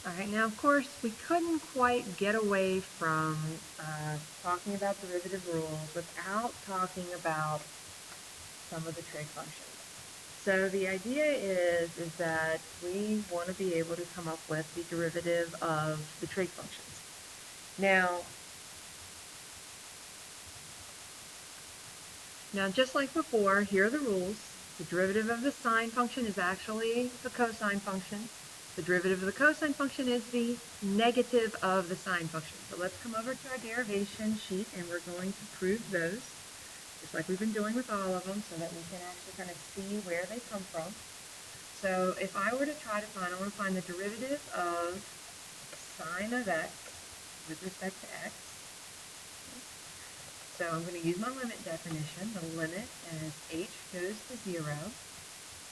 All right, now of course we couldn't quite get away from talking about derivative rules without talking about some of the trig functions. So the idea is that we want to be able to come up with the derivative of the trig functions. Now just like before, here are the rules. The derivative of the sine function is actually the cosine function. The derivative of the cosine function is the negative of the sine function. So let's come over to our derivation sheet and we're going to prove those, just like we've been doing with all of them, so that we can actually kind of see where they come from. So if I were to try to find, I want to find the derivative of sine of x with respect to x. So I'm going to use my limit definition. The limit as h goes to 0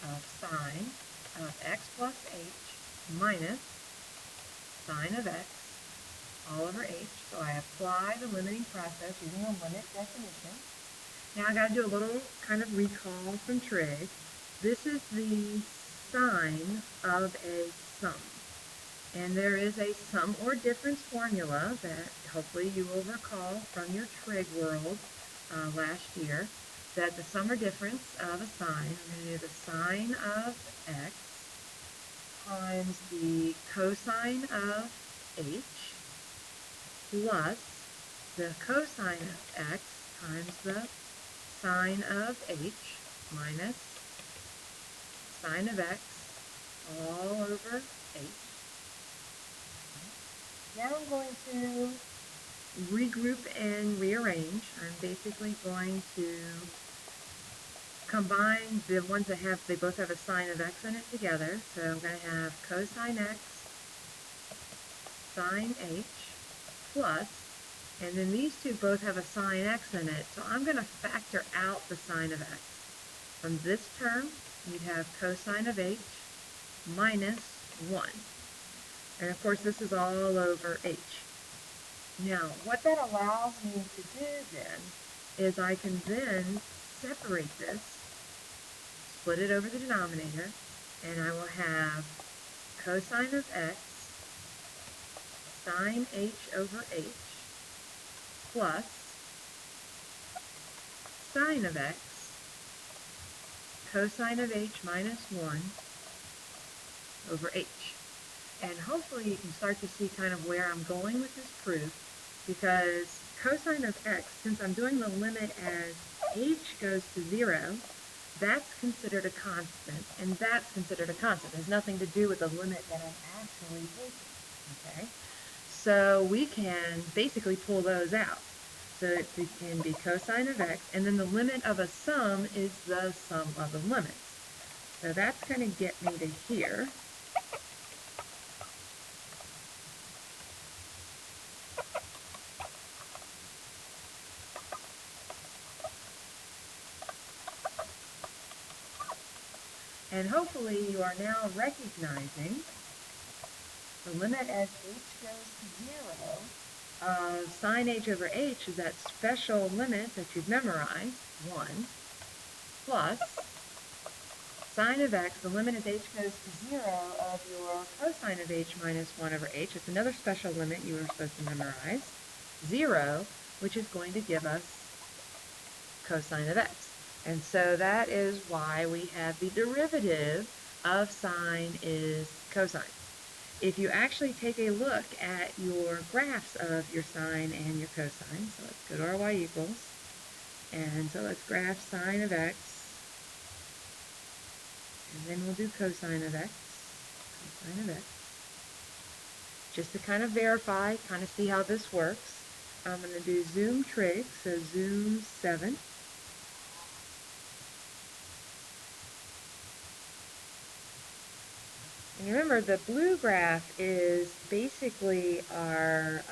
of sine of x plus h minus sine of x all over h. So I apply the limiting process using the limit definition. Now I got to do a little kind of recall from trig. This is the sine of a sum. And there is a sum or difference formula that hopefully you will recall from your trig world last year, that the sum or difference of a sine, we're going to do the sine of x times the cosine of h plus the cosine of x times the sine of h minus sine of x all over h. Now I'm going to regroup and rearrange. I'm basically going to combine the ones that they both have a sine of x in it together. So I'm going to have cosine x sine h plus, and then these two both have a sine x in it, so I'm going to factor out the sine of x. From this term, you'd have cosine of h minus 1. And of course, this is all over h. Now, what that allows me to do then is I can then separate this, split it over the denominator, and I will have cosine of x sine h over h plus sine of x cosine of h minus 1 over h. And hopefully you can start to see kind of where I'm going with this proof, because cosine of x, since I'm doing the limit as h goes to 0, that's considered a constant, and that's considered a constant. It has nothing to do with the limit that I'm actually taking, okay? So we can basically pull those out. So it can be cosine of x, and then the limit of a sum is the sum of the limits. So that's going to get me to here. And hopefully you are now recognizing the limit as h goes to 0 of sine h over h is that special limit that you've memorized, 1, plus sine of x, the limit as h goes to 0 of your cosine of h minus 1 over h. It's another special limit you were supposed to memorize, 0, which is going to give us cosine of x. And so that is why we have the derivative of sine is cosine. If you actually take a look at your graphs of your sine and your cosine, so let's go to our y equals, and so let's graph sine of x, and then we'll do cosine of x, just to kind of verify, kind of see how this works. I'm going to do zoom trig, so zoom 7. And remember, the blue graph is basically our,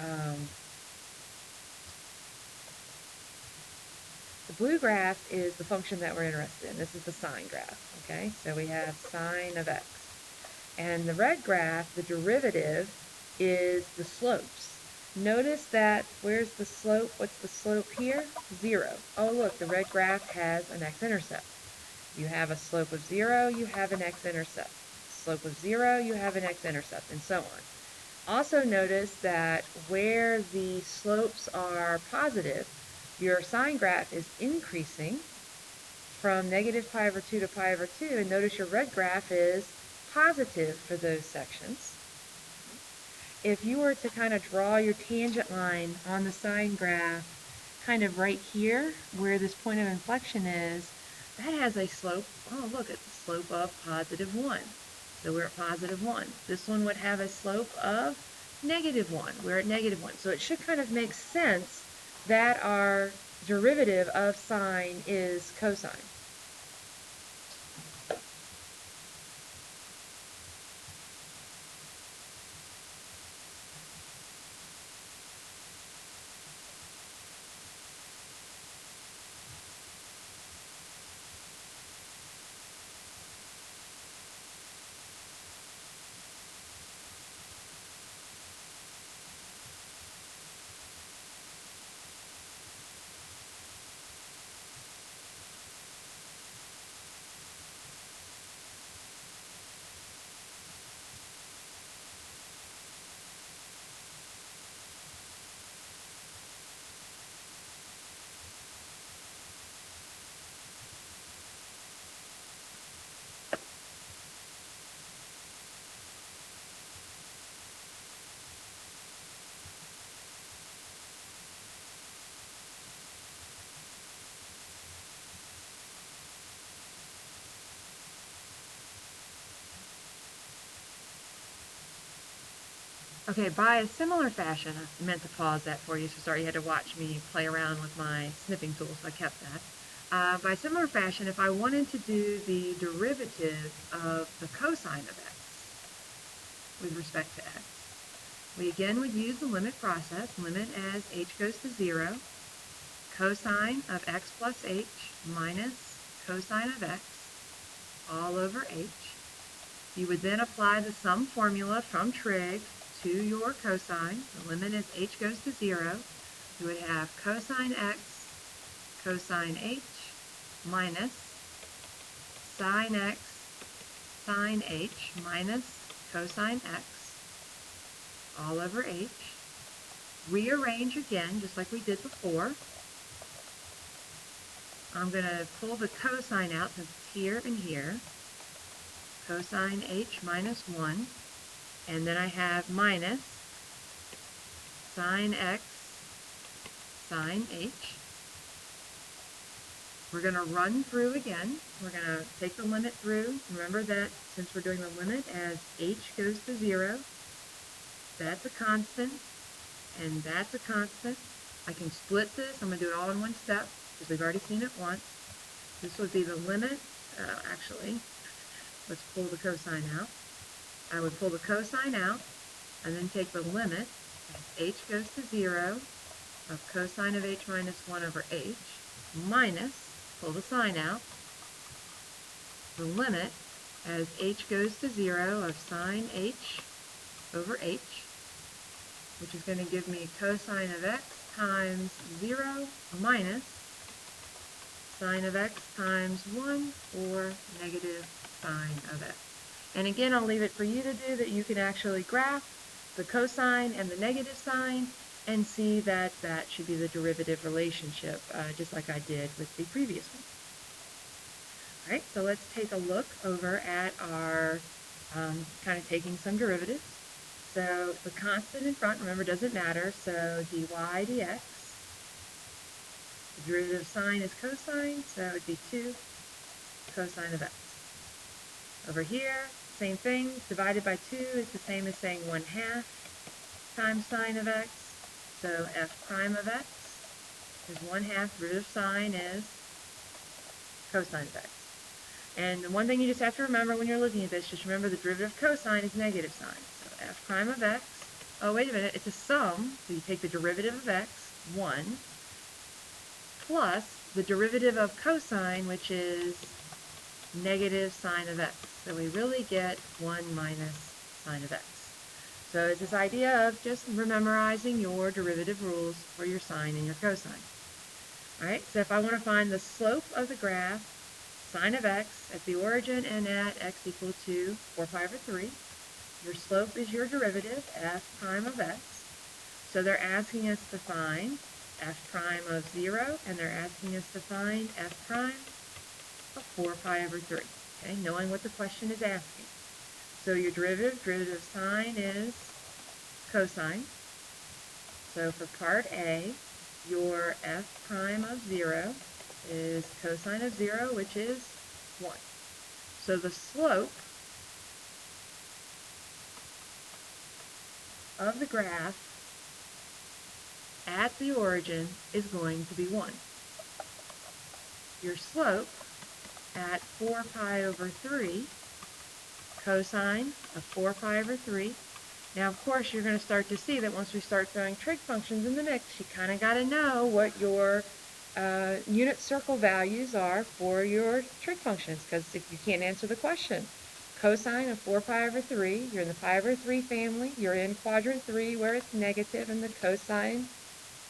the blue graph is the function that we're interested in. This is the sine graph, okay? So we have sine of x. And the red graph, the derivative, is the slopes. Notice that, where's the slope? What's the slope here? 0. Oh, look, the red graph has an x-intercept. You have a slope of 0, you have an x-intercept. Slope of 0, you have an x-intercept, and so on. Also notice that where the slopes are positive, your sine graph is increasing from negative pi over 2 to pi over 2, and notice your red graph is positive for those sections. If you were to kind of draw your tangent line on the sine graph kind of right here where this point of inflection is, that has a slope, oh look, it's a slope of positive 1. So we're at positive 1. This one would have a slope of negative 1. We're at negative 1. So it should kind of make sense that our derivative of sine is cosine. Okay, by a similar fashion, I meant to pause that for you, so sorry you had to watch me play around with my snipping tool, so I kept that. By similar fashion, if I wanted to do the derivative of the cosine of x with respect to x, we again would use the limit process, limit as h goes to 0, cosine of x plus h minus cosine of x all over h. You would then apply the sum formula from trig to your cosine. The limit as h goes to 0. You would have cosine x cosine h minus sine x sine h minus cosine x all over h. Rearrange again, just like we did before. I'm going to pull the cosine out since it's here and here. Cosine h minus 1. And then I have minus sine x sine h. We're going to run through again. We're going to take the limit through. Remember that since we're doing the limit as h goes to 0, that's a constant, and that's a constant. I can split this. I'm going to do it all in one step because we've already seen it once. This would be the limit. Actually, let's pull the cosine out. I would pull the cosine out and then take the limit as h goes to 0 of cosine of h minus 1 over h minus, pull the sine out, the limit as h goes to 0 of sine h over h, which is going to give me cosine of x times 0 minus sine of x times 1 or negative sine of x. And again, I'll leave it for you to do that. You can actually graph the cosine and the negative sign and see that that should be the derivative relationship, just like I did with the previous one. All right, so let's take a look over at our kind of taking some derivatives. So the constant in front, remember, doesn't matter, so dy dx. The derivative of sine is cosine, so it would be 2 cosine of x. Over here, same thing, divided by 2 is the same as saying 1/2 times sine of x. So f prime of x is 1/2, root of sine is cosine of x. And the one thing you just have to remember when you're looking at this, just remember the derivative of cosine is negative sine. So f prime of x, oh wait a minute, it's a sum, so you take the derivative of x, 1, plus the derivative of cosine, which is negative sine of x. So we really get 1 minus sine of x. So it's this idea of just memorizing your derivative rules for your sine and your cosine. All right, so if I want to find the slope of the graph, sine of x at the origin and at x equal to 4 pi over 3, Your slope is your derivative, f prime of x. So they're asking us to find f prime of 0, and they're asking us to find f prime of 4 pi over 3, okay, knowing what the question is asking. So your derivative of sine is cosine. So for part A, your f prime of 0 is cosine of 0, which is 1. So the slope of the graph at the origin is going to be 1. Your slope at 4 pi over 3, cosine of 4 pi over 3. Now, of course, you're going to start to see that once we start throwing trig functions in the mix, you kind of got to know what your unit circle values are for your trig functions, because if you can't answer the question, cosine of 4 pi over 3, you're in the pi over 3 family, you're in quadrant 3 where it's negative, and the cosine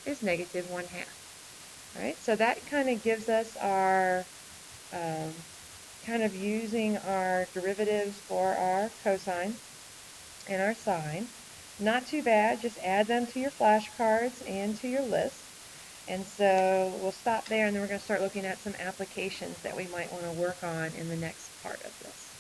is negative 1/2. All right, so that kind of gives us our kind of using our derivatives for our cosine and our sine. Not too bad, just add them to your flashcards and to your list. And so we'll stop there, and then we're going to start looking at some applications that we might want to work on in the next part of this.